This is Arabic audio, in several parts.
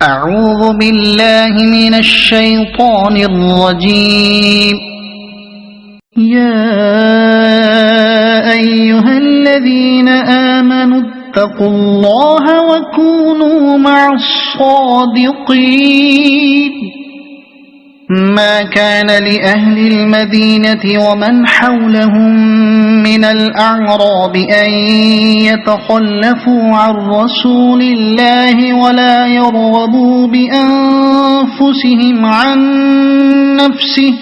أعوذ بالله من الشيطان الرجيم. يا أيها الذين آمنوا اتقوا الله وكونوا مع الصادقين. ما كان لأهل المدينة ومن حولهم من الأعراب أن يتخلفوا عن رسول الله ولا يرغبوا بأنفسهم عن نفسه،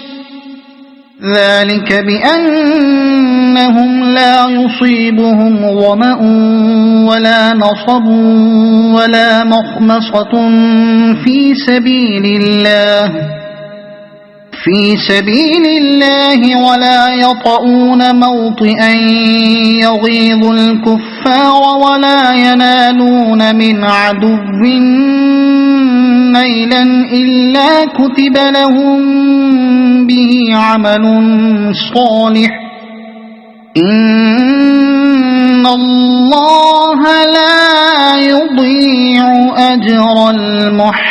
ذلك بأنهم لا يصيبهم ظمأ ولا نصب ولا مخمصة في سبيل الله ولا يطؤون موطئا يغيظ الكفار ولا ينالون من عدو نيلا إلا كتب لهم به عمل صالح، إن الله لا يضيع أجر المحسنين.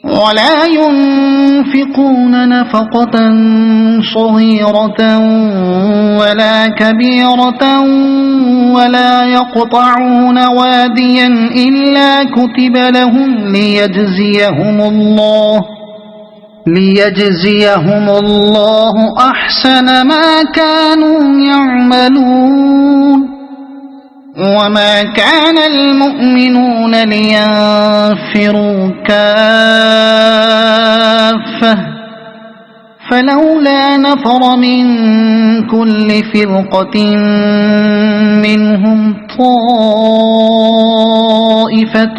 ولا ينفقون نفقة صغيرة ولا كبيرة ولا يقطعون واديا إلا كتب لهم ليجزيهم الله أحسن ما كانوا يعملون. وما كان المؤمنون لينفروا كافة، فلولا نفر من كل فرقة منهم طائفة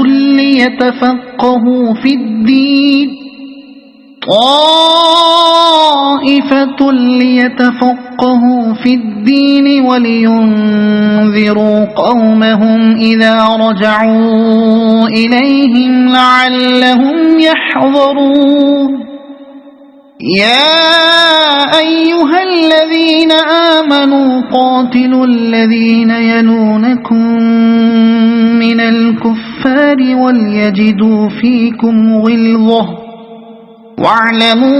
ليتفقهوا في الدين ولينذروا قومهم إذا رجعوا إليهم لعلهم يحذرون. يا أيها الذين آمنوا قاتلوا الذين يلونكم من الكفار وليجدوا فيكم غلظة واعلموا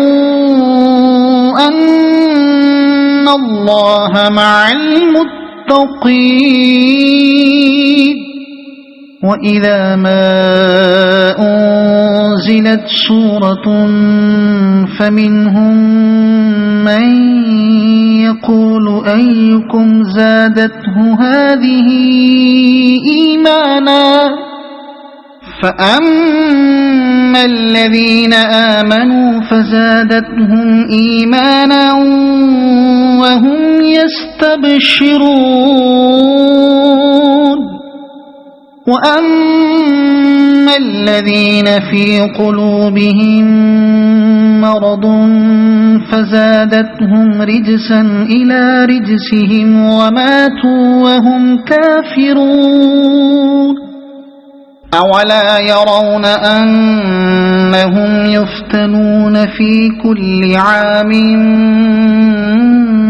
أن الله مع المتقين. وإذا ما أنزلت سورة فمنهم من يقول أيكم زادته هذه إيمانا، فأما الذين آمنوا فزادتهم إيمانا وهم يستبشرون. وأما الذين في قلوبهم مرض فزادتهم رجسا إلى رجسهم وماتوا وهم كافرون. أولا يرون أنهم يفتنون في كل عام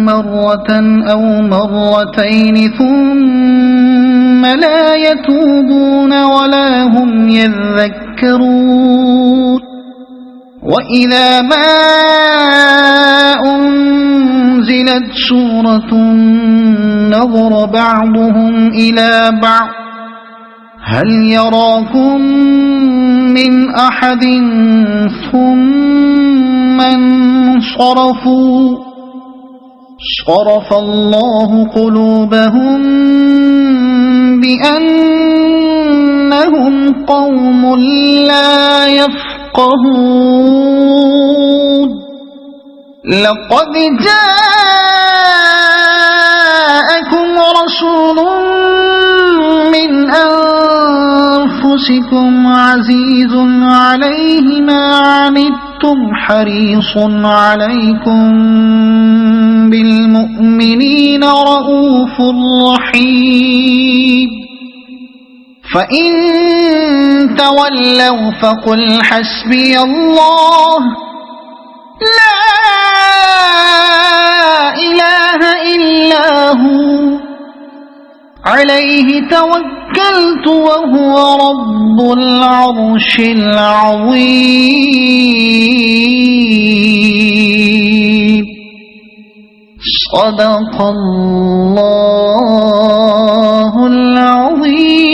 مرة أو مرتين ثم لا يتوبون ولا هم يذكرون. وإذا ما أنزلت سورة نظر بعضهم إلى بعض هل يراكم من أحد ثم انصرفوا صرف الله قلوبهم بأنهم قوم لا يفقهون. لقد جاءكم رسول من أنفسكم عزيز عليه ما عنتم حريص عليكم بالمؤمنين رؤوف رحيم. فإن تولوا فقل حسبي الله لا إله إلا هو عليه توكلت توكلت وهو رب العرش العظيم. صدق الله العظيم.